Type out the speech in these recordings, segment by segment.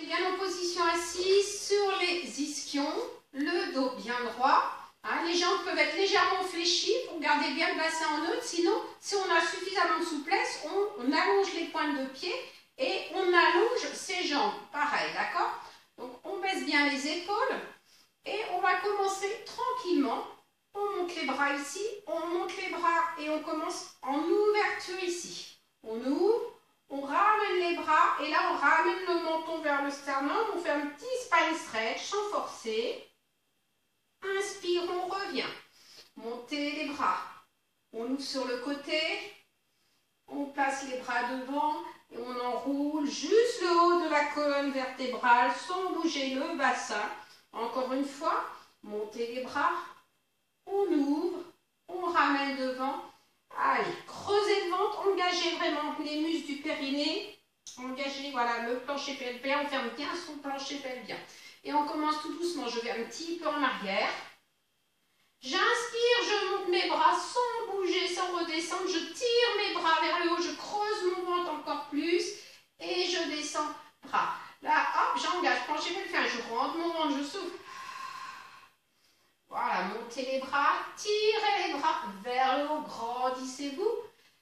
bien en position assise sur les ischions, le dos bien droit. Hein, les jambes peuvent être légèrement fléchies pour garder bien le bassin en neutre. Sinon, si on a suffisamment de souplesse, on allonge les pointes de pied et on allonge ses jambes. Pareil, d'accord? Donc, on baisse bien les épaules et on va commencer tranquillement. On monte les bras ici, on monte les bras et on commence en ouverture ici. On ouvre. On ramène les bras et là on ramène le menton vers le sternum. On fait un petit spine stretch sans forcer. Inspire, on revient. Montez les bras. On ouvre sur le côté. On place les bras devant et on enroule juste le haut de la colonne vertébrale sans bouger le bassin. Encore une fois, montez les bras. On ouvre, on ramène devant. Allez, creusez le ventre, engagez vraiment les muscles du périnée, engagez voilà, le plancher pelvien, on ferme bien son plancher pelvien. Et on commence tout doucement, je vais un petit peu en arrière. J'inspire, je monte mes bras sans bouger, sans redescendre, je tire mes bras vers le haut, je creuse mon ventre encore plus et je descends bras. Là, hop, j'engage, plancher pelvien, je rentre mon ventre, je souffle. Voilà, montez les bras, tirez les bras vers le haut, grandissez-vous,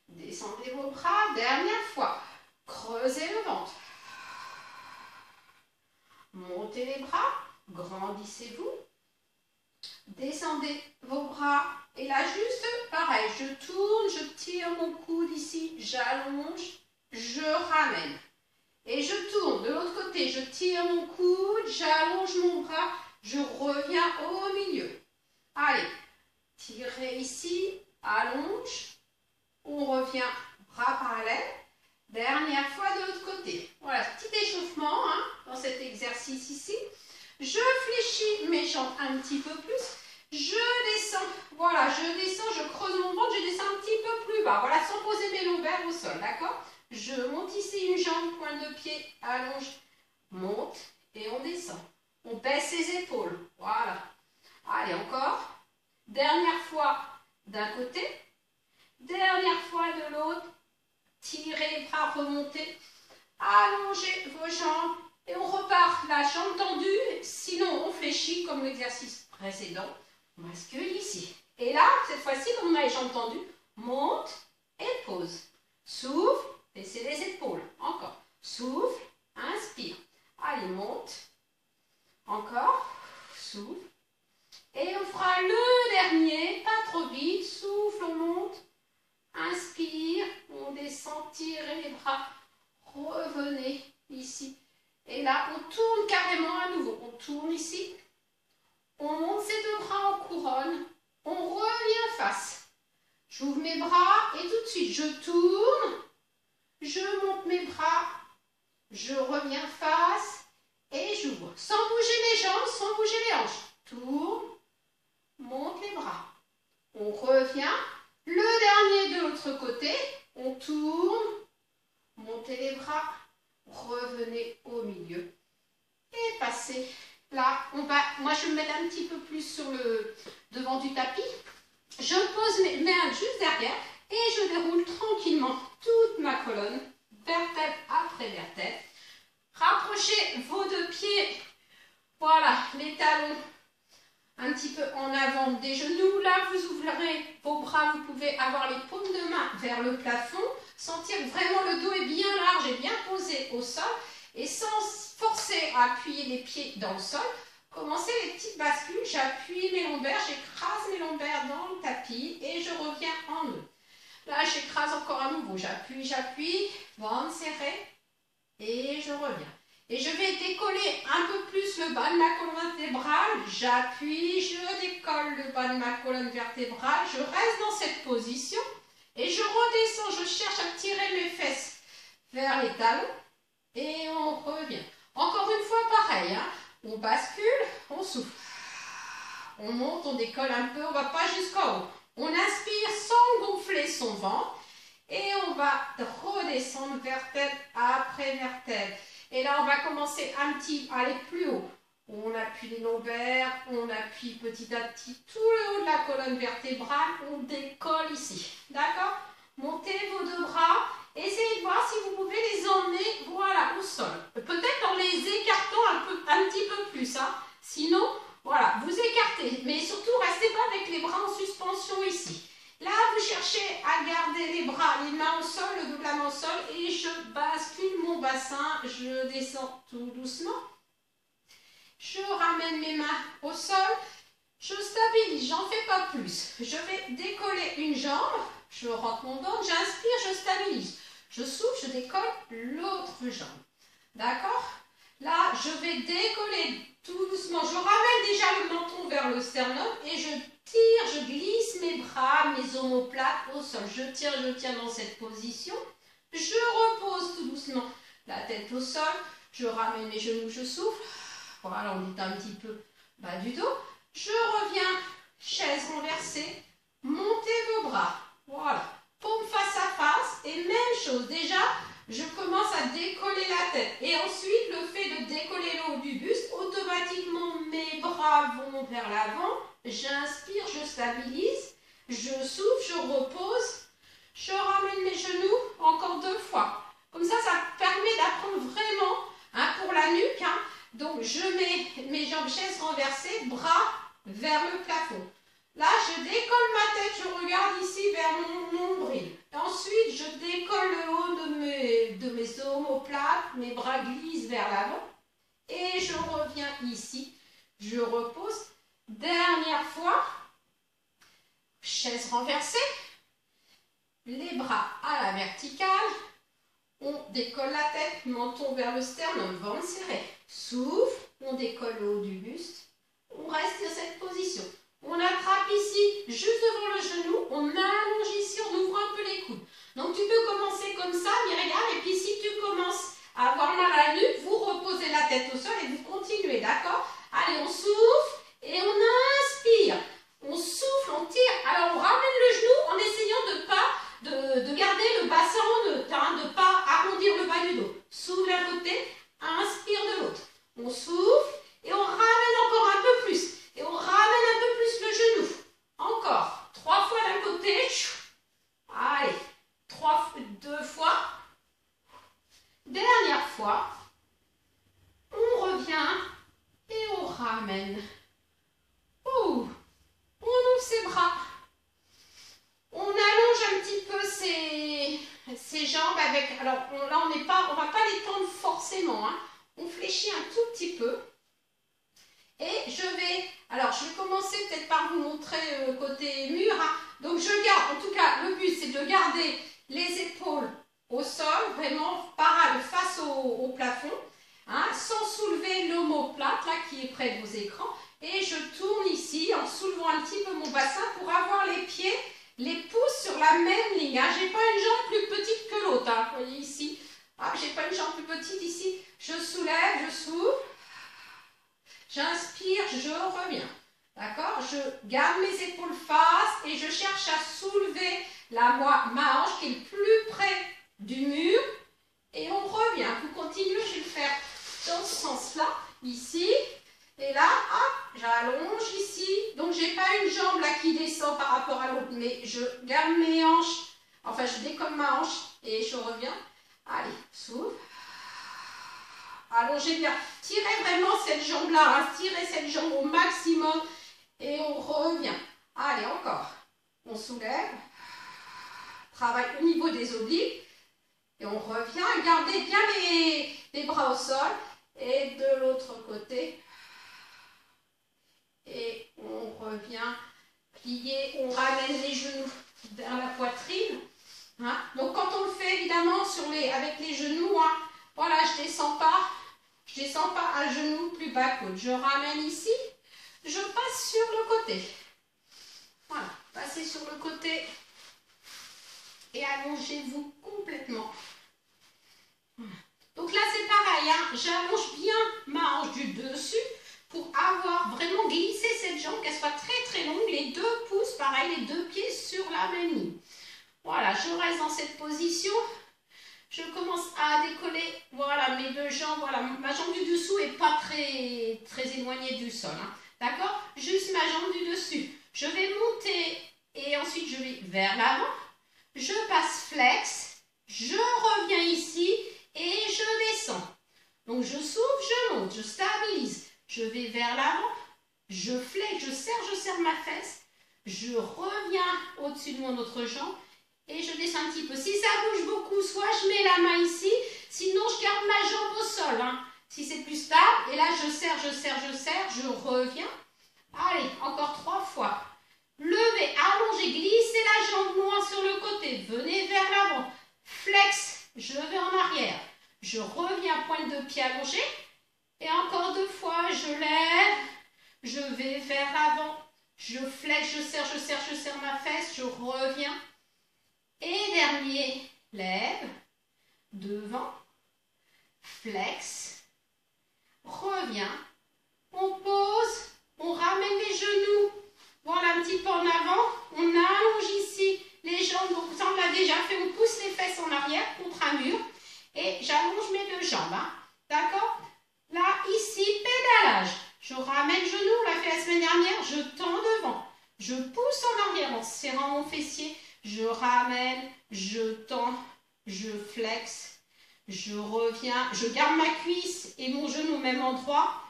descendez vos bras, dernière fois, creusez le ventre, montez les bras, grandissez-vous, descendez vos bras, et là juste pareil, je tourne, je tire mon coude ici, j'allonge, je ramène, et je tourne de l'autre côté, je tire mon coude, j'allonge mon bras, je reviens au milieu. Allez, tirez ici, allonge, on revient bras parallèles. Dernière fois de l'autre côté. Voilà, petit échauffement hein, dans cet exercice ici. Je fléchis mes jambes un petit peu plus. Je descends, voilà, je descends, je creuse mon ventre, je descends un petit peu plus bas. Voilà, sans poser mes lombaires au sol, d'accord? Je monte ici une jambe, pointe de pied, allonge, monte et on descend. On baisse ses épaules, voilà. Allez, encore. Dernière fois d'un côté. Dernière fois de l'autre. Tirez les bras, remontez. Allongez vos jambes. Et on repart la jambe tendue. Sinon, on fléchit comme l'exercice précédent. On bascule ici. Et là, cette fois-ci, comme on a les jambes tendues, monte et pose. Souffle, baissez les épaules. Encore. Souffle, inspire. Allez, monte. Encore. Souffle. Et on fera le dernier, pas trop vite, souffle, on monte, inspire, on descend, tirez les bras, revenez ici. Et là, on tourne carrément à nouveau, on tourne ici, on monte ses deux bras en couronne, on revient face. J'ouvre mes bras et tout de suite, je tourne, je monte mes bras, je reviens face et j'ouvre. Sans bouger les jambes, sans bouger les hanches. Tourne. Monte les bras. On revient. Le dernier de l'autre côté. On tourne. Montez les bras. Revenez au milieu. Et passez. Là, moi je vais me mettre un petit peu plus sur le devant du tapis. Je pose mes mains juste derrière et je déroule tranquillement toute ma colonne, vertèbre après vertèbre. Rapprochez vos deux pieds. Voilà, les talons un petit peu en avant des genoux. Là, vous ouvrirez vos bras, vous pouvez avoir les paumes de main vers le plafond, sentir que vraiment le dos est bien large et bien posé au sol et sans forcer à appuyer les pieds dans le sol. Commencez les petites bascules, j'appuie mes lombaires, j'écrase mes lombaires dans le tapis et je reviens en eux. Là, j'écrase encore à nouveau, j'appuie, ventre serré et je reviens. Et je vais décoller un peu plus le bas de ma colonne vertébrale. J'appuie, je décolle le bas de ma colonne vertébrale. Je reste dans cette position. Et je redescends, je cherche à tirer mes fesses vers les talons. Et on revient. Encore une fois, pareil. Hein. On bascule, on souffle. On monte, on décolle un peu, on ne va pas jusqu'en haut. On inspire sans gonfler son ventre. Et on va redescendre vertèbre après vertèbre. Et là, on va commencer aller plus haut. On appuie les lombaires, on appuie petit à petit tout le haut de la colonne vertébrale. On décolle ici. D'accord? Montez vos deux bras. Essayez de voir si vous pouvez les emmener voilà, au sol. Peut-être en les écartant plus, hein. Sinon, voilà, vous écartez, mais surtout, restez pas avec les bras en suspension ici. Là, vous cherchez à garder les bras, les mains au sol, le dos de la main au sol, et je bascule mon bassin, je descends tout doucement. Je ramène mes mains au sol, je stabilise, j'en fais pas plus. Je vais décoller une jambe, je rentre mon dos, j'inspire, je stabilise. Je souffle, je décolle l'autre jambe. D'accord? Là, je vais décoller tout doucement. Je ramène déjà le menton vers le sternum et je tire, je glisse mes bras, mes omoplates au sol. Je tiens dans cette position. Je repose tout doucement la tête au sol. Je ramène mes genoux, je souffle. Voilà, on est un petit peu bas du dos. Je reviens, chaise renversée. Montez vos bras. Voilà. Paume face à face. Et même chose, déjà, je commence à décoller la tête. Et ensuite, le fait de décoller le haut du buste, automatiquement, mes bras vont vers l'avant. J'inspire, je stabilise. Je souffle, je repose. Je ramène mes genoux encore 2 fois. Comme ça permet d'apprendre vraiment, hein, pour la nuque. Hein. Donc, je mets mes jambes chaise renversées, bras vers le plafond. Là, je décolle ma tête, je regarde ici vers mon nombril. Ensuite, je décolle le haut de mes omoplates, mes bras glissent vers l'avant. Et je reviens ici, je repose. Dernière fois, chaise renversée, les bras à la verticale. On décolle la tête, menton vers le sternum, ventre serré. Souffle, on décolle le haut du buste. On reste dans cette position. On attrape ici, juste devant le genou, on allonge ici, on ouvre un peu les coudes. Donc tu peux commencer comme ça, Myriam, et puis si tu commences à avoir mal à la nuque, vous reposez la tête au sol et vous continuez, d'accord? Allez, on souffle et on inspire. On souffle, on tire. Alors on ramène le genou en essayant de garder le bassin en neutre, hein, de ne pas arrondir le bas du dos. Souffle d'un côté, inspire de l'autre. On souffle et on ramène encore un peu plus. Et on ramène un peu plus le genou. Encore. 3 fois d'un côté. Allez. 2 fois. Dernière fois. On revient et on ramène. Ouh. On ouvre ses bras. On allonge un petit peu ses jambes avec. Alors là, on va pas les tendre forcément. Hein. On fléchit un tout petit peu. Et je vais commencer peut-être par vous montrer le côté mur. Hein. Donc je garde, en tout cas le but c'est de garder les épaules au sol, vraiment parallèles face au plafond, hein, sans soulever l'omoplate là qui est près de vos écrans. Et je tourne ici en soulevant un petit peu mon bassin pour avoir les pieds, les pouces sur la même ligne. Hein. Je n'ai pas une jambe plus petite que l'autre. Hein. Vous voyez ici, ah, je n'ai pas une jambe plus petite ici. Je soulève, je souffle. J'inspire, je reviens. D'accord? Je garde mes épaules face et je cherche à soulever ma hanche qui est le plus près du mur. Et on revient. Vous continuez, je vais le faire dans ce sens-là, ici. Et là, hop, j'allonge ici. Donc, je n'ai pas une jambe là qui descend par rapport à l'autre, mais je garde mes hanches. Enfin, je décolle ma hanche et je reviens. Allez, souffle. Allongez bien. Tirez vraiment cette jambe-là. Hein. Tirez cette jambe au maximum. Et on revient. Allez, encore. On soulève. Travaille au niveau des obliques. Et on revient. Gardez bien les bras au sol. Et de l'autre côté. Et on revient. Plier. On ramène les genoux vers la poitrine. Hein. Donc quand on le fait évidemment avec les genoux, hein, voilà, je descends pas un genou plus bas que l'autre. Je ramène ici, je passe sur le côté. Voilà, passez sur le côté et allongez-vous complètement. Voilà. Donc là c'est pareil, hein, j'allonge bien ma hanche du dessus pour avoir vraiment glissé cette jambe, qu'elle soit très très longue, les 2 pouces, pareil, les 2 pieds sur la même ligne. Voilà, je reste dans cette position. Je commence à décoller, voilà, mes 2 jambes. Voilà, ma jambe du dessous n'est pas très, très éloignée du sol. Hein, d'accord? Juste ma jambe du dessus. Je vais monter et ensuite je vais vers l'avant. Je passe flex. Je reviens ici et je descends. Donc je souffle, je monte, je stabilise. je vais vers l'avant, je flex, je serre ma fesse, je reviens au-dessus de mon autre jambe et je descends un petit peu. Si ça bouge beaucoup, soit je mets la main ici, sinon je garde ma jambe au sol. Hein. Si c'est plus stable, et là je serre, je reviens. Allez, encore 3 fois. Levez, allongez, glissez la jambe loin sur le côté, venez vers l'avant. Flex, je vais en arrière. Je reviens, pointe de pied allongée. Et encore 2 fois, je lève, je vais vers l'avant. Je flex, je serre ma fesse, je reviens. Et dernier, lève, devant, flex, reviens. On pose, on ramène les genoux. Voilà, un petit peu en avant. On allonge ici les jambes. Donc ça, on l'a déjà fait. On pousse les fesses en arrière contre un mur. Et j'allonge mes 2 jambes. Hein. D'accord? Là, ici, pédalage. Je ramène le genou. On l'a fait la semaine dernière. Je tends devant. Je pousse en arrière en serrant mon fessier. Je ramène. Je tends. Je flex. Je reviens. Je garde ma cuisse et mon genou au même endroit.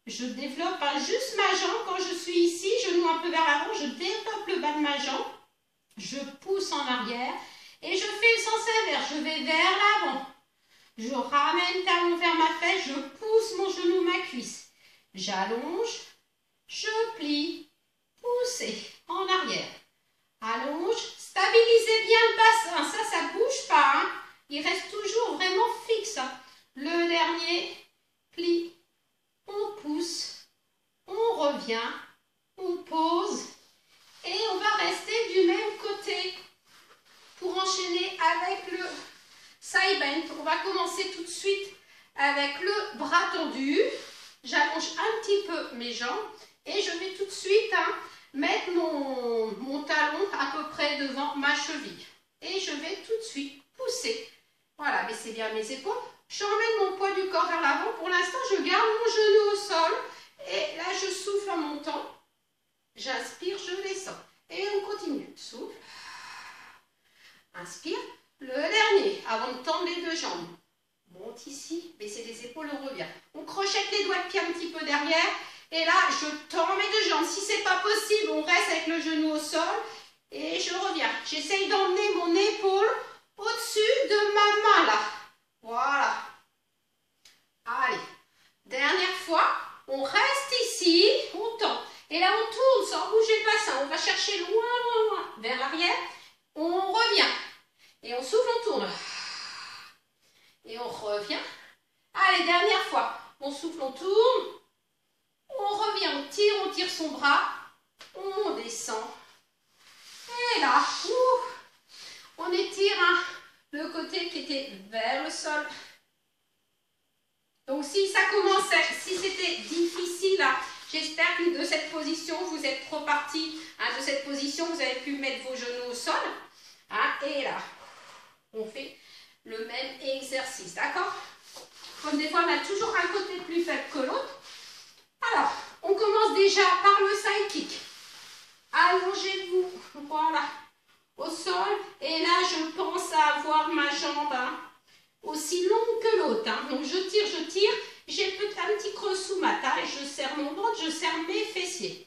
Je développe juste ma jambe. Quand je suis ici, genou un peu vers l'avant, je développe le bas de ma jambe. Je pousse en arrière et je fais le sens inverse. Je vais vers l'avant. Je ramène talon vers ma fesse. Je pousse mon genou, ma cuisse. J'allonge. Je plie. Poussez en arrière. Allonge. Stabilisez bien le bassin. Ça ne bouge pas. Hein. Il reste toujours vraiment fixe. Hein. Le dernier, plie. On pousse, on revient, on pose et on va rester du même côté pour enchaîner avec le side bend. On va commencer tout de suite avec le bras tendu. J'allonge un petit peu mes jambes et je vais tout de suite mettre mon talon à peu près devant ma cheville. Et je vais tout de suite pousser. Voilà, baissez bien mes épaules. J'emmène mon poids du corps vers l'avant. Pour l'instant, je garde mon genou au sol. Et là, je souffle en montant. J'inspire, je descends. Et on continue. Souffle. Inspire. Le dernier, avant de tendre les 2 jambes. Monte ici, baissez les épaules, on revient. On crochette les doigts de pied un petit peu derrière. Et là, je tends mes 2 jambes. Si ce n'est pas possible, on reste avec le genou au sol. Et je reviens. J'essaye d'emmener mon épaule au-dessus de ma main, là. Voilà. Allez. Dernière fois. On reste ici. On tend. Et là, on tourne sans bouger le bassin. On va chercher loin, loin, loin. Vers l'arrière. On revient. Et on souffle, on tourne. Et on revient. Allez, dernière fois. On souffle, on tourne. On revient, on tire son bras. On descend. Et là, on étire le côté qui était vers le sol. Donc si ça commençait, si c'était difficile, j'espère que de cette position, vous êtes reparti de cette position, vous avez pu mettre vos genoux au sol. Et là, on fait le même exercice, d'accord? Comme des fois, on a toujours un côté plus faible que l'autre. Alors, on commence déjà par le side kick. Allongez-vous, voilà, au sol. Et là, je pense à avoir ma jambe aussi longue que l'autre. Donc, je tire. J'ai peut-être un petit creux sous ma taille. Je serre mon ventre, je serre mes fessiers.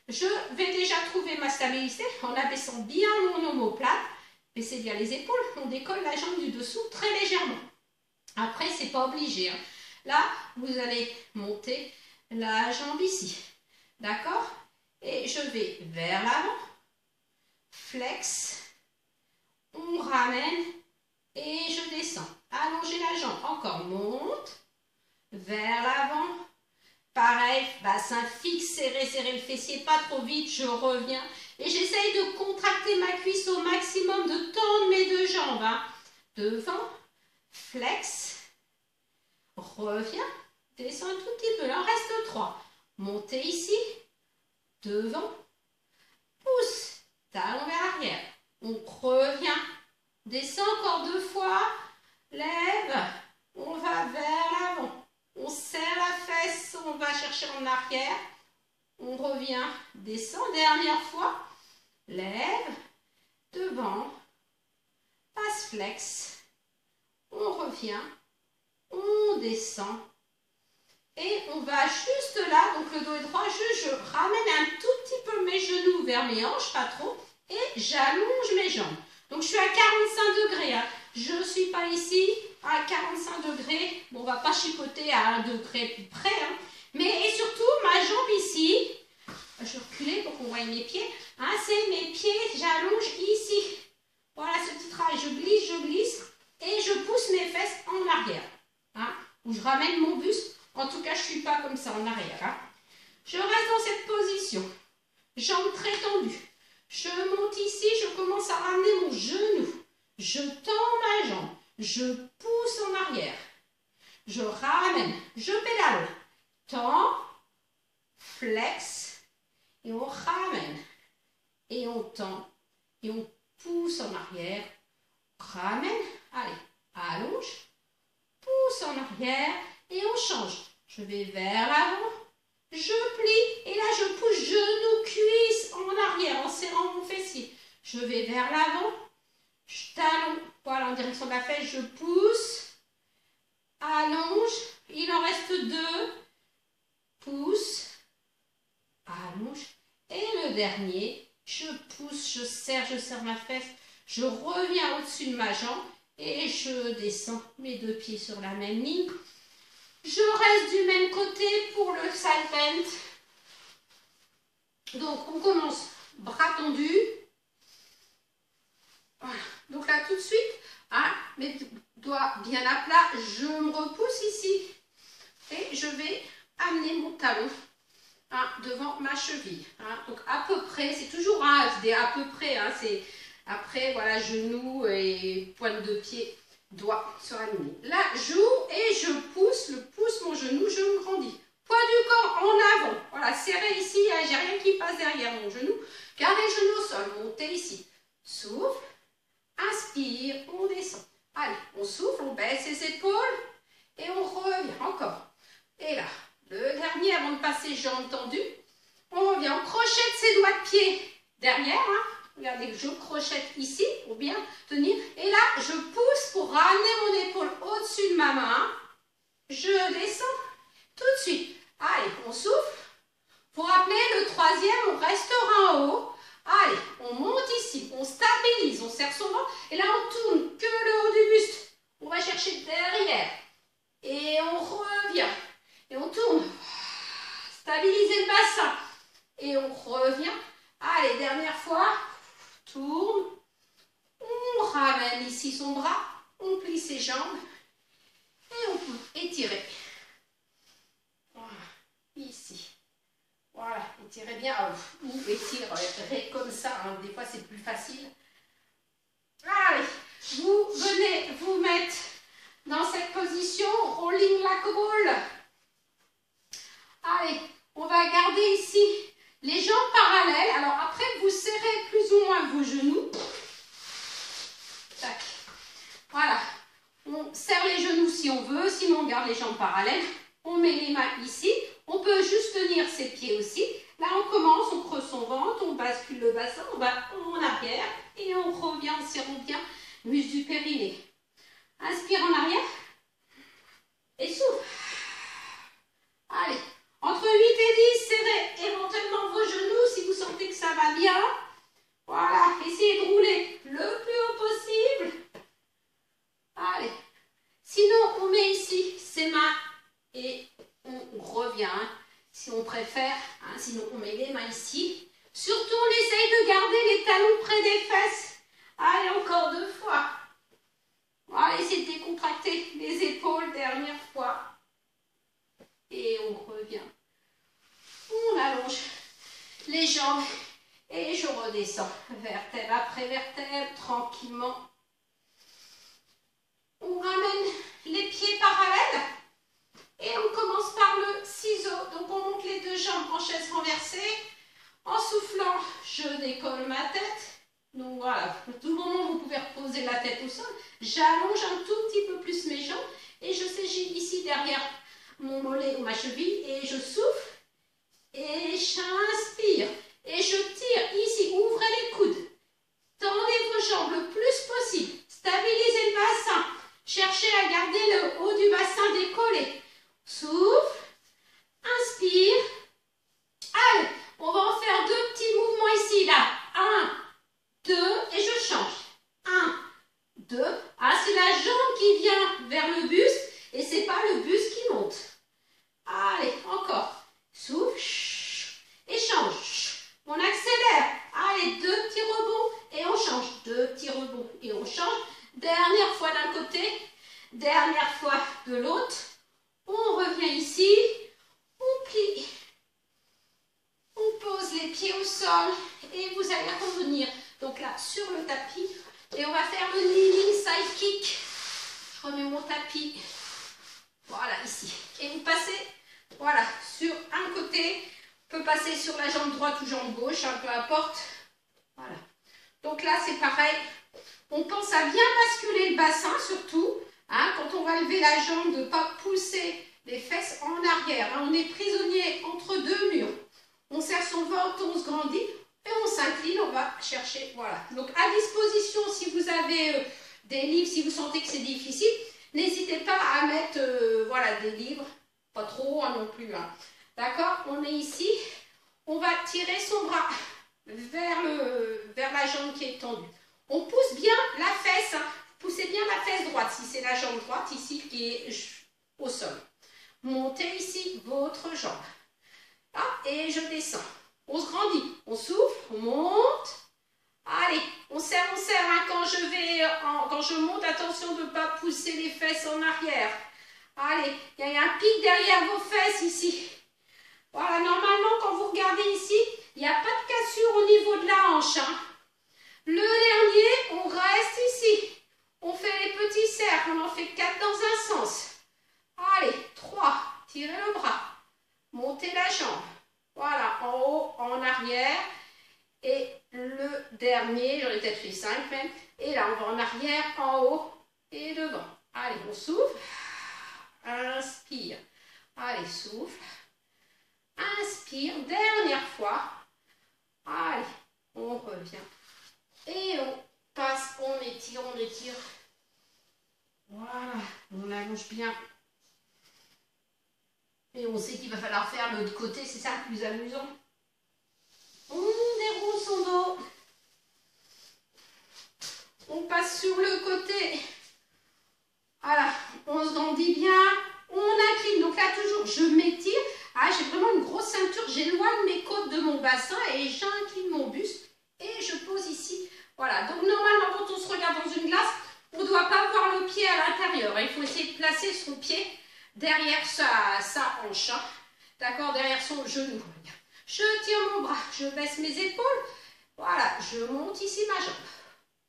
Je vais déjà trouver ma stabilité en abaissant bien mon omoplate. Baissez bien les épaules. On décolle la jambe du dessous très légèrement. Après, c'est pas obligé. Là, vous allez monter la jambe ici. D'accord? Et je vais vers l'avant. Flex. On ramène. Et je descends. Allongez la jambe. Encore. Monte. Vers l'avant. Pareil. Bassin fixe. Serrez le fessier. Pas trop vite. Je reviens. Et j'essaye de contracter ma cuisse au maximum. De tendre mes 2 jambes. Devant. Flex. Reviens. Descends un tout petit peu. Il en reste 3. Montez ici. Devant. Pousse. Talon vers l'arrière. On revient. Descend encore 2 fois. Lève. On va vers l'avant. On serre la fesse. On va chercher en arrière. On revient. Descend. Dernière fois. Lève. Devant. Passe flex. On revient. On descend. Et on va juste là, donc le dos est droit, je ramène un tout petit peu mes genoux vers mes hanches, pas trop, et j'allonge mes jambes. Donc je suis à 45 degrés, hein. Je ne suis pas ici à 45 degrés, bon, on ne va pas chipoter à 1 degré plus près, hein. Mais et surtout ma jambe ici, je vais reculer pour qu'on voie mes pieds, hein, c'est mes pieds, j'allonge ici. Voilà ce petit travail, je glisse et je pousse mes fesses en arrière, hein, ou je ramène mon buste. En tout cas, je ne suis pas comme ça en arrière, hein. Je reste dans cette position, jambes très tendues. Je monte ici, je commence à ramener mon genou. Je tends ma jambe, je pousse en arrière. Je ramène, je pédale. Tends, flex, et on ramène. Et on tend, et on pousse en arrière. Ramène, allez, allonge, pousse en arrière, et on change. Je vais vers l'avant. Je plie et là je pousse genou, cuisse en arrière en serrant mon fessier. Je vais vers l'avant, je talonne, voilà en direction de la fesse, je pousse, allonge, il en reste 2, pousse, allonge et le dernier, je pousse, je serre ma fesse, je reviens au-dessus de ma jambe et je descends mes 2 pieds sur la même ligne. Je reste du même côté pour le side bend. Donc, on commence bras tendus. Voilà. Donc là, tout de suite, hein, mes doigts bien à plat, je me repousse ici. Et je vais amener mon talon, hein, devant ma cheville. Hein. Donc, à peu près, c'est toujours à peu près, hein, c'est après, voilà, genoux et pointe de pied. Doigt sur la ligne. Là, j'ouvre et je pousse mon genou, je me grandis. Poids du corps en avant. Voilà, serré ici, j'ai rien qui passe derrière mon genou. Gardez le genou au sol, montez ici. Souffle, inspire, on descend. Allez, on souffle, on baisse les épaules et on revient encore. Et là, le dernier avant de passer jambes tendues, on revient, on crochette ses doigts de pied derrière, hein. Regardez, je crochette ici pour bien tenir. Et là, je pousse pour ramener mon épaule au-dessus de ma main. Je descends tout de suite. Allez, on souffle. Pour rappeler, le troisième, on restera en haut. Allez, on monte ici, on stabilise, on serre son ventre. Et là, on tourne que le haut du buste. On va chercher derrière. Et on revient. Et on tourne. Stabiliser le bassin. Et on revient. Allez, dernière fois. Tourne, on ramène ici son bras, on plie ses jambes et on peut étirer. Voilà, ici. Voilà, étirez bien ou étirez comme ça, hein. Des fois c'est plus facile. Allez, vous venez vous mettre dans cette position, rolling like a ball. Allez, on va garder ici les jambes parallèles. Alors après, vous serrez plus ou moins vos genoux. Tac. Voilà. On serre les genoux si on veut, sinon on garde les jambes parallèles. On met les mains ici. On peut juste tenir ses pieds aussi. Là, on commence, on creuse son ventre, on bascule le bassin, on va en arrière et on revient en serrant bien muscle du périnée. Inspire en arrière et souffle. Allez. Entre 8 et 10, serrez éventuellement vos genoux si vous sentez que ça va bien. Voilà, essayez de rouler le plus haut possible. Allez. Sinon, on met ici ses mains et on revient. Si on préfère, hein, sinon on met les mains ici. Surtout, on essaye de garder les talons près des fesses. Allez, encore 2 fois. Voilà, essayez de décontracter les épaules, dernière fois. Et on revient. On allonge les jambes et je redescends. Vertèbre après vertèbre, tranquillement. On ramène les pieds parallèles et on commence par le ciseau. Donc on monte les 2 jambes en chaise renversée. En soufflant, je décolle ma tête. Donc voilà, à tout moment vous pouvez reposer la tête au sol. J'allonge un tout petit peu plus mes jambes et je saisis ici derrière mon mollet ou ma cheville et je souffle et j'inspire et je tire ici, ouvrez les coudes, tendez vos jambes le plus possible, stabilisez le bassin, cherchez à garder le haut du bassin décollé, souffle, inspire voilà, sur le tapis. Et on va faire le kneeling side kick. Je remets mon tapis, voilà, ici. Et vous passez, voilà, sur un côté. On peut passer sur la jambe droite ou jambe gauche, hein, peu importe. Voilà. Donc là, c'est pareil. On pense à bien basculer le bassin, surtout. Hein, quand on va lever la jambe, de ne pas pousser les fesses en arrière. Hein. On est prisonnier entre deux murs. On serre son ventre, on se grandit et on s'incline. On va chercher, voilà. Donc à disposition, si vous avez des livres, si vous sentez que c'est difficile, n'hésitez pas à mettre voilà, des livres. Pas trop hein, non plus. Hein. D'accord? On est ici. On va tirer son bras vers la jambe qui est tendue. On pousse bien la fesse. Hein. Poussez bien la fesse droite. Si c'est la jambe droite, ici, qui est au sol. Montez ici votre jambe. Là, et je descends. On se grandit. On souffle. On monte. Allez, on serre, hein. Quand je monte, attention de ne pas pousser les fesses en arrière. Allez, il y a un pic derrière vos fesses ici. Voilà, normalement, quand vous regardez ici, il n'y a pas de cassure au niveau de la hanche. Hein. Le dernier, on reste ici. On fait les petits cercles, on en fait 4 dans un sens. Allez, 3, tirez le bras. Montez la jambe. Voilà, en haut, en arrière. Et le dernier, j'en ai peut-être fait 5 même. Et là, on va en arrière, en haut et devant. Allez, on souffle. Inspire. Allez, souffle. Inspire. Dernière fois. Allez, on revient. Et on passe, on étire, on étire. Voilà, on allonge bien. Et on sait qu'il va falloir faire l'autre côté, c'est ça le plus amusant. On déroule son dos. On passe sur le côté. Voilà, on se grandit bien. On incline. Donc là, toujours, je m'étire. Ah, j'ai vraiment une grosse ceinture. J'éloigne mes côtes de mon bassin et j'incline mon buste. Et je pose ici. Voilà, donc normalement, quand on se regarde dans une glace, on ne doit pas voir le pied à l'intérieur. Il faut essayer de placer son pied derrière sa hanche. Hein. D'accord, derrière son genou. Je tire mon bras, je baisse mes épaules. Voilà, je monte ici ma jambe.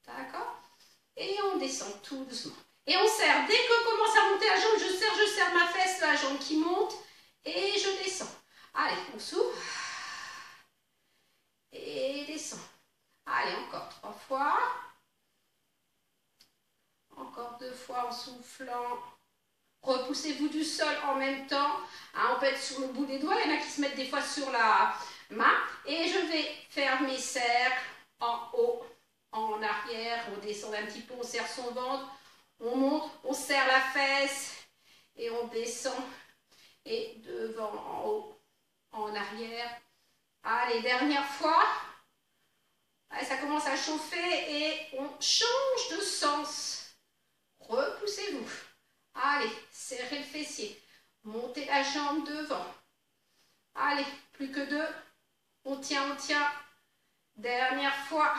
D'accord? Et on descend tout doucement. Et on serre. Dès que commence à monter la jambe, je serre ma fesse, la jambe qui monte. Et je descends. Allez, on s'ouvre. Et descend. Allez, encore 3 fois. Encore 2 fois en soufflant. Repoussez-vous du sol en même temps. Hein, on peut être sur le bout des doigts. Il y en a qui se mettent des fois sur la main. Et je vais faire mes cercles en haut, en arrière. On descend un petit peu, on serre son ventre. On monte, on serre la fesse. Et on descend. Et devant, en haut, en arrière. Allez, dernière fois. Allez, ça commence à chauffer et on change de sens. Repoussez-vous. Allez, serrez le fessier. Montez la jambe devant. Allez, plus que 2. On tient, on tient. Dernière fois.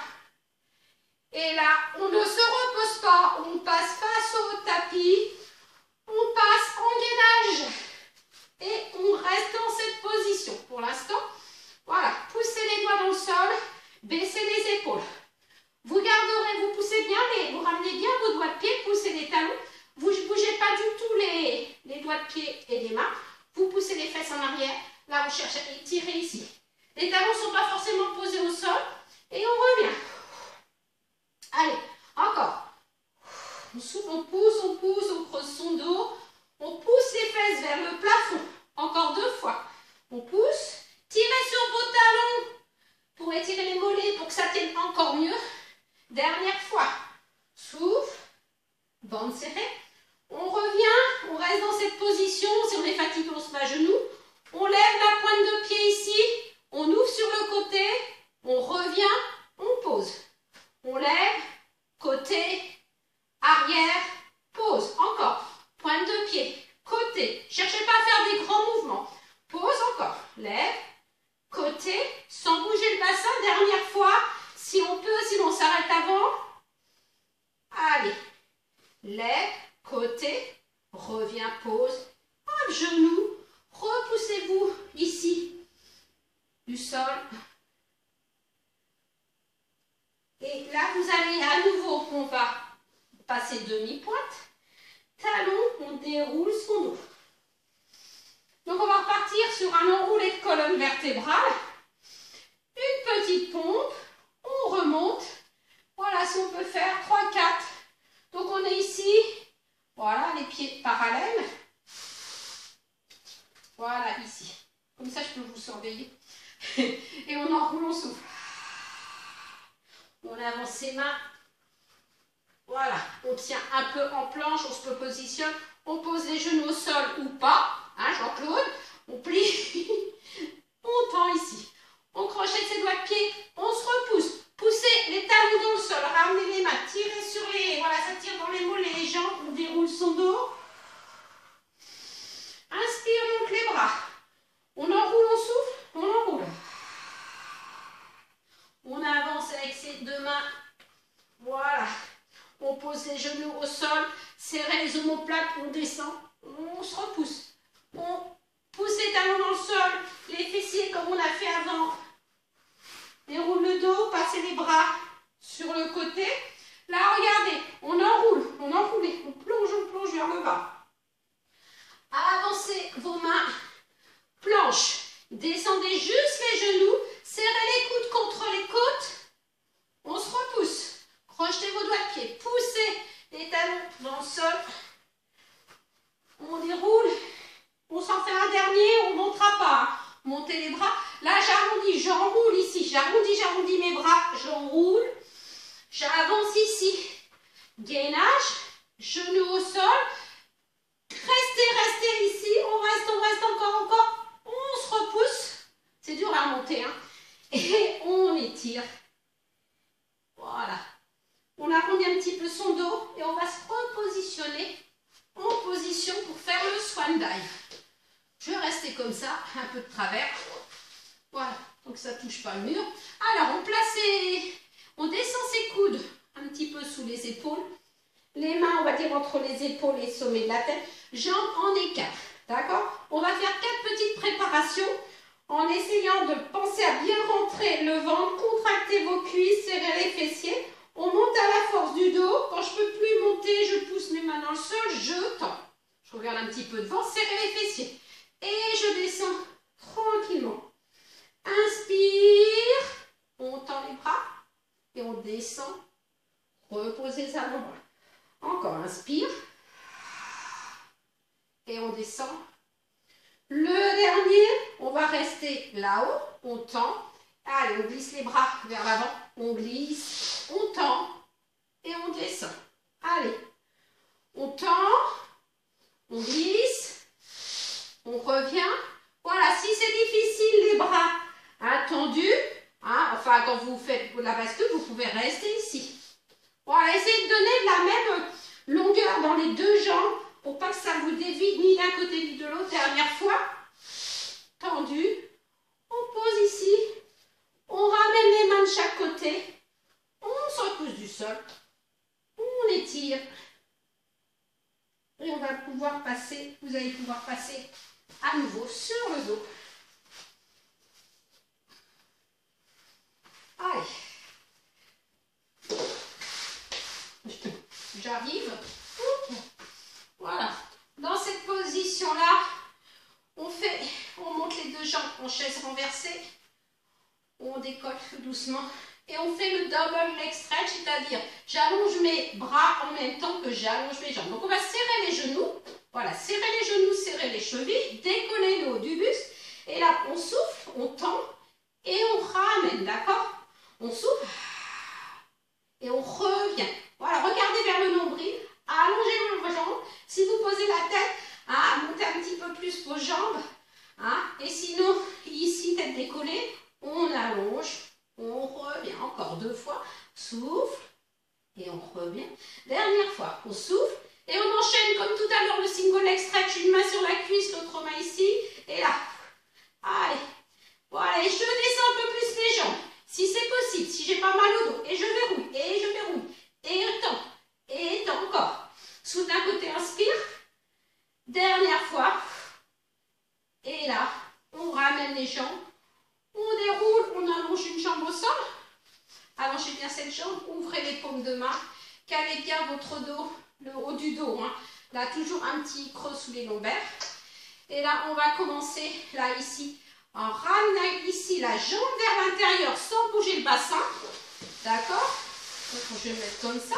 Et là, on ne se repose pas. On passe face au tapis. On passe en gainage. Et on reste dans cette position. Pour l'instant, voilà. Poussez les doigts dans le sol. Baissez les épaules. Vous garderez, vous poussez bien, vous ramenez bien vos doigts de pied, poussez les talons. Vous ne bougez pas du tout les doigts de pied et les mains. Vous poussez les fesses en arrière. Là, vous cherchez à étirer ici. Les talons ne sont pas forcément posés au sol. Et on revient. Allez, encore. On souffle, on creuse son dos. On pousse les fesses vers le plafond. Encore 2 fois. On pousse. Tirez sur vos talons pour étirer les mollets pour que ça tienne encore mieux. Dernière fois. Souffle. Bande serrée. On revient. On reste dans cette position. Si on est fatigué, on se met à genoux. On lève la pointe de pied ici. On ouvre sur le côté. On revient. On pose. On lève. Côté. Arrière. Pose. Encore. Pointe de pied. Côté. Cherchez pas à faire des grands mouvements. Pose encore. Lève. Côté. Sans bouger le bassin. Dernière fois. Si on peut, sinon on s'arrête avant. Allez. Lève. Côté. Reviens. Pose. Hop, genou. Repoussez-vous ici. Du sol. Et là, passer demi-pointe. Talon, on déroule son dos. Donc on va repartir sur un enroulé de colonne vertébrale. Une petite pompe, on remonte. Voilà, si on peut faire 3, 4. Donc on est ici, voilà, les pieds parallèles. Voilà, ici. Comme ça, je peux vous surveiller. Et on enroule, on souffle. On avance ses mains. Voilà, on tient un peu en planche, on se positionne. On pose les genoux au sol ou pas. Hein, Jean-Claude, on plie. On tend ici. On crochette ses doigts de pied. On se repousse. Poussez les talons dans le sol. Ramenez les mains. Tirez sur les... Voilà, ça tire dans les mollets et les jambes. On déroule son dos. Inspire, monte les bras. On enroule, on souffle, on enroule. On avance avec ses deux mains. Voilà. On pose les genoux au sol. Serrez les omoplates, on descend. On se repousse. On pousse les talons dans le sol. Les fessiers comme on a fait avant. Déroule le dos, passez les bras sur le côté. Là, regardez, on enroule, on plonge vers le bas. Avancez vos mains, planche. Descendez juste les genoux, serrez les coudes contre les côtes. On se repousse. Crochetez vos doigts de pied, poussez les talons dans le sol. On déroule. On s'en fait un dernier, on ne montera pas. Hein. Montez les bras. Là, j'arrondis, j'enroule ici. J'arrondis mes bras, j'enroule. J'avance ici. Gainage, genoux au sol. Restez ici. On reste encore. On se repousse. C'est dur à monter. Hein. Et on étire. Voilà. On arrondit un petit peu son dos et on va se repositionner en position pour faire le swan dive. Je vais rester comme ça, un peu de travers. Voilà, donc ça ne touche pas le mur. Alors, on descend ses coudes un petit peu sous les épaules. Les mains, on va dire, entre les épaules et le sommet de la tête. Jambes en écart, d'accord? On va faire 4 petites préparations en essayant de penser à bien rentrer le ventre, contracter vos cuisses, serrer les fessiers. On monte à la force du dos. Quand je ne peux plus monter, je pousse mes mains dans le sol, je tends. Je regarde un petit peu devant, serrer les fessiers. Et je descends tranquillement. Inspire. On tend les bras. Et on descend. Reposez les avant-bras. Encore, inspire. Et on descend. Le dernier, on va rester là-haut. On tend. Allez, on glisse les bras vers l'avant. On glisse. On tend. Et on descend. Allez. On tend. On glisse. On revient. Voilà, si c'est difficile, les bras tendus, hein, enfin quand vous faites la bascule, vous pouvez rester ici. Voilà, essayez de donner de la même longueur dans les deux jambes pour pas que ça vous dévide ni d'un côté ni de l'autre. Dernière fois. Tendu. On pose ici. On ramène les mains de chaque côté. On se repousse du sol. On étire. Et on va pouvoir passer, vous allez pouvoir passer à nouveau sur le dos. Allez. J'arrive. Voilà. Dans cette position-là, on monte les deux jambes en chaise renversée. On décolle doucement. Et on fait le double leg stretch, c'est-à-dire j'allonge mes bras en même temps que j'allonge mes jambes. Donc on va serrer les genoux. Voilà, serrer les genoux, serrer les chevilles, décoller le haut du buste. Et là, on souffle, on tend et on ramène, d'accord? On souffle et on revient. Voilà, regardez vers le nombril, allongez vos jambes. Si vous posez la tête, montez un petit peu plus vos jambes. Et sinon, ici, tête décollée, on allonge, on revient. Encore 2 fois, souffle et on revient. Dernière fois, on souffle. Et on enchaîne comme tout à l'heure le single leg stretch, une main sur la cuisse, l'autre main ici, et là. Allez, voilà, et je descends un peu plus les jambes, si c'est possible, si j'ai pas mal au dos, et je verrouille, et je tends encore. Souffle d'un côté, inspire, dernière fois, et là, on ramène les jambes, on déroule, on allonge une jambe au sol, allongez bien cette jambe, ouvrez les paumes de main, calez bien votre dos, le haut du dos. Hein. Là, toujours un petit creux sous les lombaires. Et là, on va commencer, là, ici, en ramenant ici la jambe vers l'intérieur sans bouger le bassin. D'accord? Donc, je vais mettre comme ça.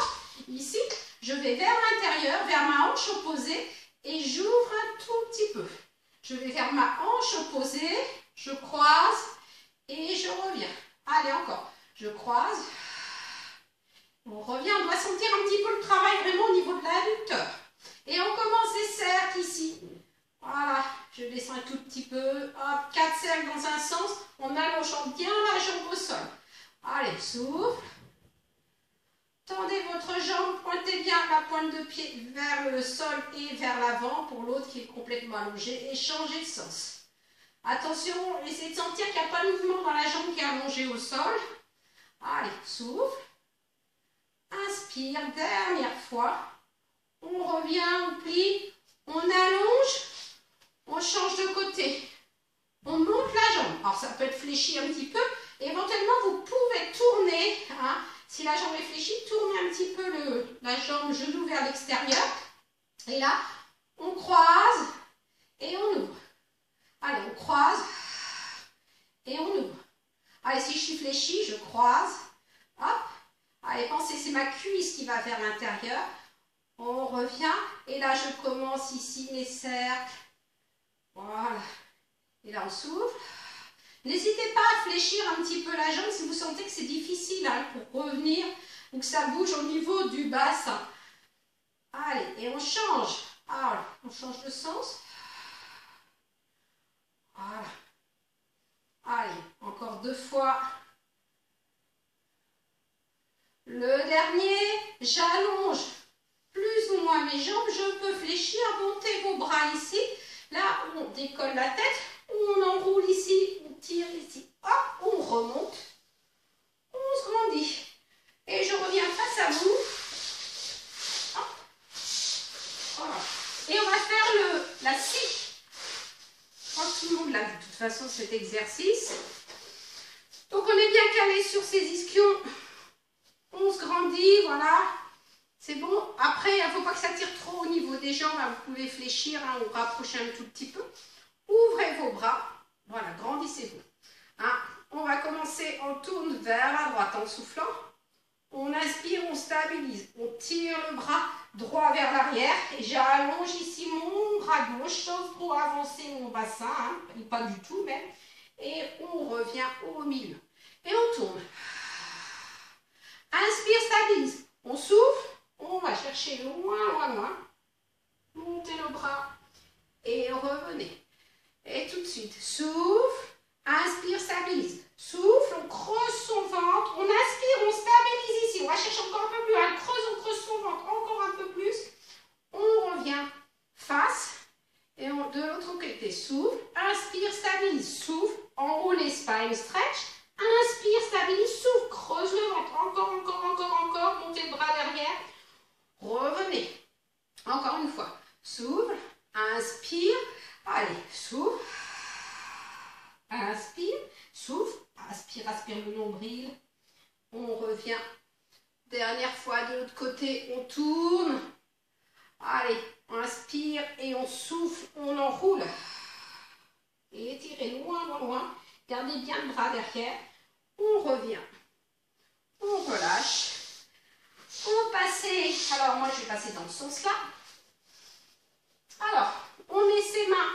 Ici, je vais vers l'intérieur, vers ma hanche opposée et j'ouvre un tout petit peu. Je vais vers ma hanche opposée, je croise et je reviens. Allez, encore. Je croise. On revient, on doit sentir un petit peu le travail vraiment au niveau de l'adducteur. Et on commence les cercles ici. Voilà, je descends un tout petit peu. Hop, 4 cercles dans un sens. On allongeant bien la jambe au sol. Allez, souffle. Tendez votre jambe, pointez bien la pointe de pied vers le sol et vers l'avant pour l'autre qui est complètement allongé et changez de sens. Attention, essayez de sentir qu'il n'y a pas de mouvement dans la jambe qui est allongée au sol. Allez, souffle. Inspire, dernière fois. On revient, on plie, on allonge, on change de côté. On monte la jambe. Alors ça peut être fléchi un petit peu. Éventuellement, vous pouvez tourner. Hein, si la jambe est fléchie, tournez un petit peu la jambe, genou vers l'extérieur. Et là, on croise et on ouvre. Allez, on croise et on ouvre. Allez, si je suis fléchie, je croise. Hop. Allez, pensez, c'est ma cuisse qui va vers l'intérieur. On revient. Et là, je commence ici mes cercles. Voilà. Et là, on s'ouvre. N'hésitez pas à fléchir un petit peu la jambe si vous sentez que c'est difficile hein, pour revenir ou que ça bouge au niveau du bassin. Allez, et on change. Alors, on change de sens. Voilà. Allez, encore 2 fois. Le dernier, j'allonge plus ou moins mes jambes. Je peux fléchir, monter vos bras ici. Là, on décolle la tête. On enroule ici, on tire ici, hop, on remonte, on se grandit. Et je reviens face à vous. Hop. Voilà. Et on va faire la scie. Je crois que tout le monde l'a vu de toute façon cet exercice. Donc on est bien calé sur ces ischions. On se grandit, voilà. C'est bon. Après, il ne faut pas que ça tire trop au niveau des jambes. Vous pouvez fléchir hein, ou rapprocher un tout petit peu. Ouvrez vos bras, voilà, grandissez-vous. Hein, on va commencer, on tourne vers la droite en soufflant. On inspire, on stabilise. On tire le bras droit vers l'arrière. Et j'allonge ici mon bras gauche, sauf pour avancer mon bassin, hein, pas du tout même. Et on revient au milieu. Et on tourne. Inspire, stabilise. On souffle, on va chercher loin, loin, loin. Montez le bras et revenez. Et tout de suite, souffle, inspire, stabilise. Souffle, on creuse son ventre, on inspire, on stabilise ici. On va chercher encore un peu plus loin, on creuse son ventre, encore un peu plus. On revient face et de l'autre côté, souffle, inspire, stabilise, souffle, enroulez, spine stretch. Inspire, stabilise, souffle, creuse le ventre, encore, montez le bras derrière. Revenez, encore une fois, souffle, inspire. Allez, souffle, inspire, souffle, aspire, aspire le nombril, on revient, dernière fois de l'autre côté, on tourne, allez, on inspire et on souffle, on enroule, et étirez loin, loin, loin, gardez bien le bras derrière, on revient, on relâche, on passe, alors moi je vais passer dans ce sens là, alors, on met ses mains,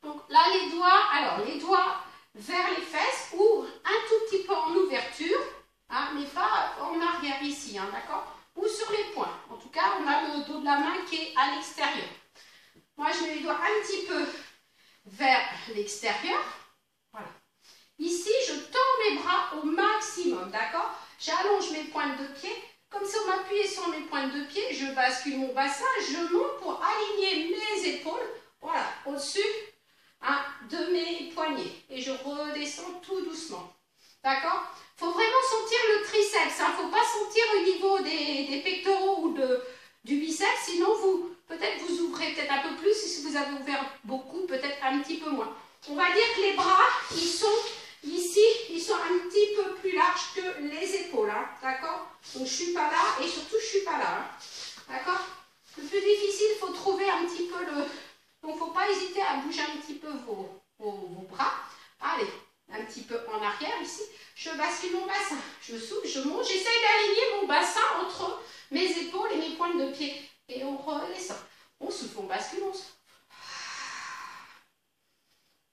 donc là les doigts vers les fesses ou un tout petit peu en ouverture, hein, mais pas en arrière ici, hein, d'accord? Ou sur les poings, en tout cas on a le dos de la main qui est à l'extérieur. Moi je mets les doigts un petit peu vers l'extérieur, voilà. Ici je tends mes bras au maximum, d'accord? J'allonge mes pointes de pied. Comme ça, on m'appuie sur mes pointes de pied, je bascule mon bassin, je monte pour aligner mes épaules, voilà, au-dessus hein, de mes poignets. Et je redescends tout doucement. D'accord? Il faut vraiment sentir le triceps, il ne faut pas sentir au niveau des pectoraux ou du biceps, sinon peut-être vous ouvrez peut-être un peu plus, et si vous avez ouvert beaucoup, peut-être un petit peu moins. On va dire que les bras, ils sont ici. Ici, ils sont un petit peu plus larges que les épaules, hein, d'accord? Donc, je ne suis pas là et surtout, je ne suis pas là, hein, d'accord? Le plus difficile, il faut trouver un petit peu le... Donc, il ne faut pas hésiter à bouger un petit peu vos bras. Allez, un petit peu en arrière ici. Je bascule mon bassin. Je souffle, je monte. J'essaye d'aligner mon bassin entre mes épaules et mes pointes de pied. Et on redescend. On souffle, on bascule, on souffle.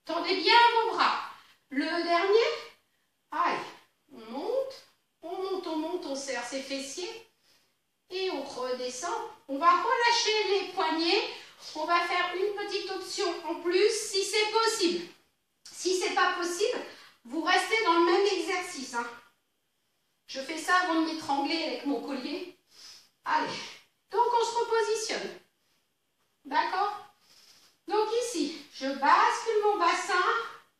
Tendez bien vos bras. Le dernier. Allez, on monte, on monte, on monte, on serre ses fessiers. Et on redescend. On va relâcher les poignets. On va faire une petite option en plus si c'est possible. Si ce n'est pas possible, vous restez dans le même exercice. Hein. Je fais ça avant de m'étrangler avec mon collier. Allez, donc on se repositionne. D'accord? Donc ici, je bascule mon bassin,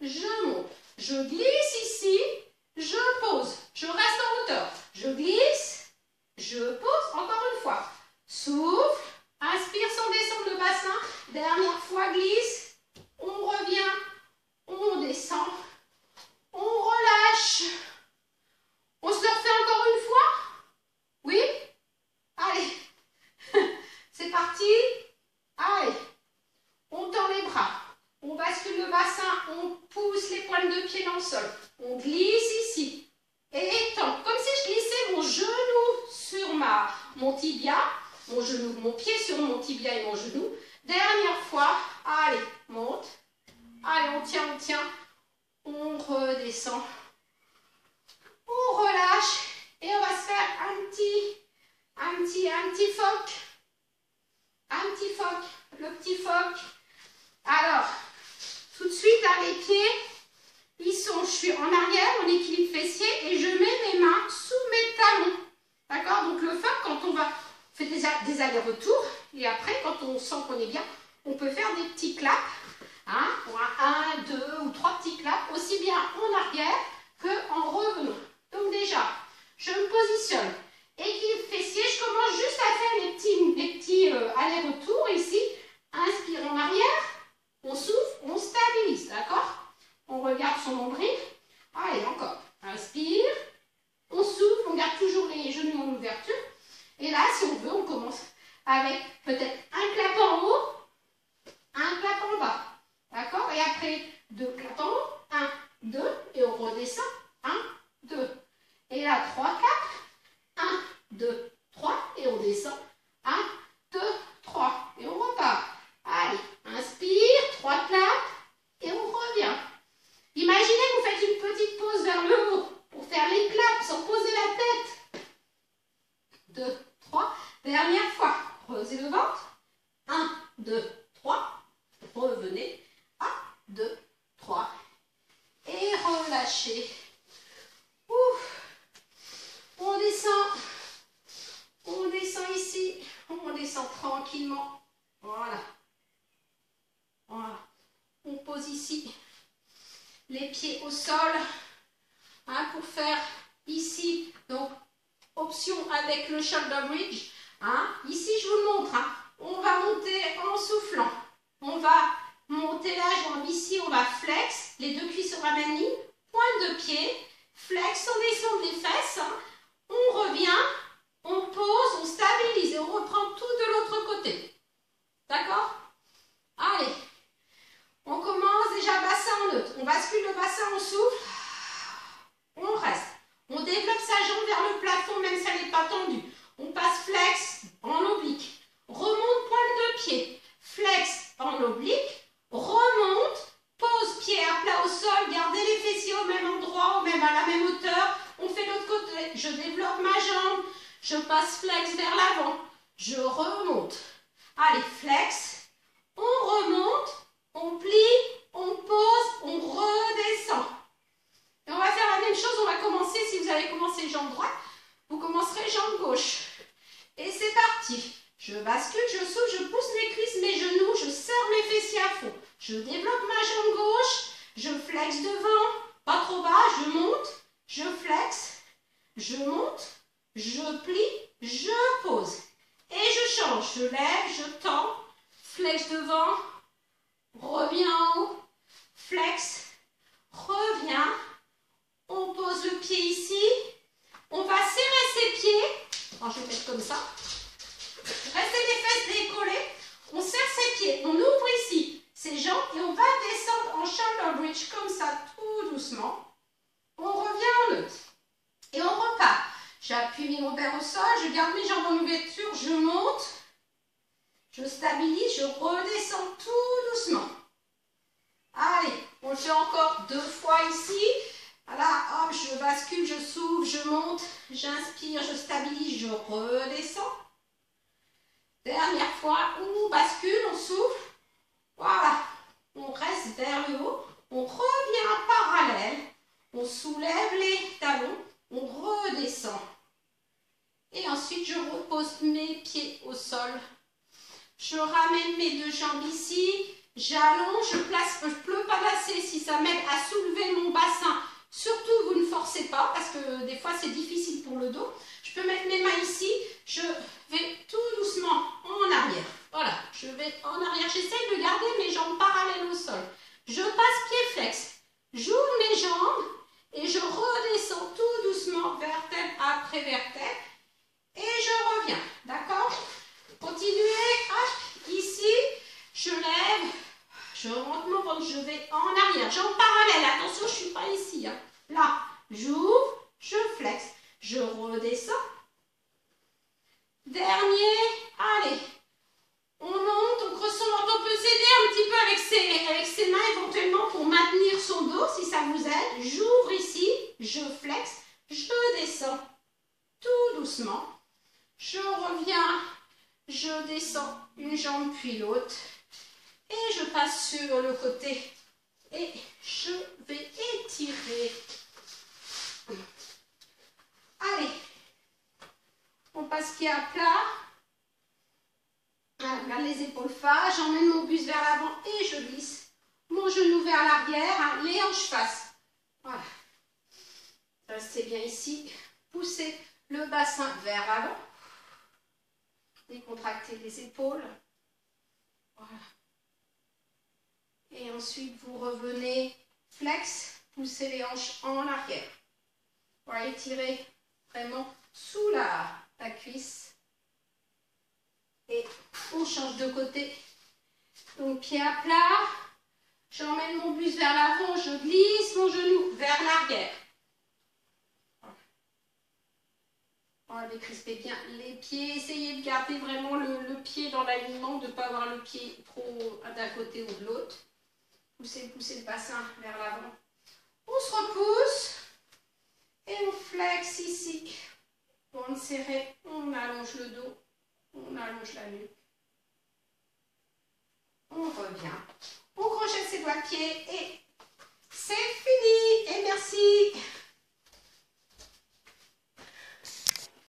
je monte. Je glisse ici, je pose. Je reste en hauteur. Je glisse, je pose. Encore une fois. Souffle, inspire sans descendre le bassin. Dernière fois, glisse. On revient, on descend. On relâche. On se le refait encore une fois? Oui? Allez. C'est parti. Allez. On tend les bras. On bascule le bassin. On pousse les pointes de pied dans le sol. On glisse ici. Et étend. Comme si je glissais mon genou sur mon tibia. Mon genou, mon pied sur mon tibia et mon genou. Dernière fois. Allez. Monte. Allez, on tient, on tient. On redescend. On relâche. Et on va se faire un petit phoque. Un petit phoque. Le petit phoque. Alors, tout de suite, là, les pieds, je suis en arrière, en équilibre fessier, et je mets mes mains sous mes talons. D'accord? Donc, le phoque, quand on fait des allers-retours, et après, quand on sent qu'on est bien, on peut faire des petits claps. Hein, pour un, deux ou trois petits claps, aussi bien en arrière qu'en revenant. Donc déjà, je me positionne. Équilibre fessier, je commence juste à faire les petits allers-retours ici. Inspire en arrière, on souffle, on stabilise, d'accord? On regarde son nombril. Allez, encore. Inspire, on souffle, on garde toujours les genoux en ouverture. Et là, si on veut, on commence avec peut-être un clap en haut, un clap en bas. D'accord? Et après, 2 claps en haut. 1, 2. Et on redescend. 1, 2. Et là, 3 claps. 1, 2, 3. Et on descend. 1, 2, 3. Et on repart. Allez, inspire. 3 claps. Et on revient. Imaginez que vous faites une petite pause vers le haut pour faire les claps sans poser la tête. 2, 3. Dernière fois. Creusez le ventre. 1, 2, 3. Revenez. 1, 2, 3. Et relâchez. Ouf. On descend. On descend ici. On descend tranquillement. Voilà. Voilà. On pose ici les pieds au sol. Hein, pour faire ici, donc, option avec le shoulder bridge. Hein. Ici, je vous le montre. Hein. On va monter en soufflant. On va monter la jambe ici, on va flex, les deux cuisses sur la même ligne, pointe de pied, flex, on descend les fesses, hein. On revient, on pose, on stabilise et on reprend tout de l'autre côté. D'accord? Allez, on commence déjà bassin en neutre, on bascule le bassin, on souffle, on reste, on développe sa jambe vers le plafond même si elle n'est pas tendue, on passe flex en oblique, remonte pointe de pied, flex en oblique, remonte, pose pied à plat au sol, gardez les fessiers au même endroit, à la même hauteur. On fait l'autre côté, je développe ma jambe, je passe flex vers l'avant, je remonte. Allez, flex, on remonte, on plie, on pose, on redescend. Et on va faire la même chose, on va commencer, si vous avez commencé jambe droite, vous commencerez jambe gauche. Et c'est parti. Je bascule, je souffle, je pousse mes cuisses, mes genoux, je serre mes fessiers à fond. Je développe ma jambe gauche, je flex devant, pas trop bas, je monte, je flex, je monte, je plie, je pose. Et je change, je lève, je tends, flex devant, reviens en haut, flex, reviens, sol, je garde mes jambes en ouverture, je monte, je stabilise, je redescends tout doucement. Allez, on le fait encore 2 fois ici. Voilà, hop, je bascule, je souffle, je monte, j'inspire, je stabilise, je redescends. Dernière fois, on bascule, on souffle. Voilà, on reste vers le haut, on revient en parallèle, on soulève les talons, on redescend. Et ensuite, je repose mes pieds au sol. Je ramène mes 2 jambes ici, j'allonge, je peux placer si ça m'aide à soulever mon bassin. Surtout, vous ne forcez pas parce que des fois, c'est difficile pour le dos. Je peux mettre mes mains ici, je vais tout doucement en arrière. Voilà, je vais en arrière. J'essaie de garder mes jambes parallèles au sol. Je passe pied flex. J'ouvre mes jambes et je redescends tout doucement, vertèbre après vertèbre. Et je reviens, d'accord? Continuez, hop, ici, je lève, je rentre mon ventre, je vais en arrière. Jambes parallèles, attention, je ne suis pas ici. Hein. Là, j'ouvre, je flex, je redescends. Dernier, allez, on monte, on creuse son ventre, on peut s'aider un petit peu avec ses mains éventuellement pour maintenir son dos si ça vous aide. J'ouvre ici, je flex, je descends tout doucement. Je reviens, je descends une jambe puis l'autre et je passe sur le côté et je vais étirer. Allez, on passe pied à plat. Regarde les épaules face, j'emmène mon buste vers l'avant et je glisse. Mon genou vers l'arrière, les hanches face. Voilà. Restez bien ici. Poussez le bassin vers l'avant. Décontractez les épaules. Voilà. Et ensuite, vous revenez flex, poussez les hanches en arrière. Voilà, étirez vraiment sous la cuisse. Et on change de côté. Donc, pied à plat. J'emmène mon buste vers l'avant, je glisse mon genou vers l'arrière. Voilà, décrispez bien les pieds. Essayez de garder vraiment le pied dans l'alignement, de ne pas avoir le pied trop d'un côté ou de l'autre. Poussez le bassin vers l'avant. On se repousse et on flex ici. Ventre serré, on allonge le dos, on allonge la nuque. On revient. On crochette ses doigts de pied et c'est fini. Et merci.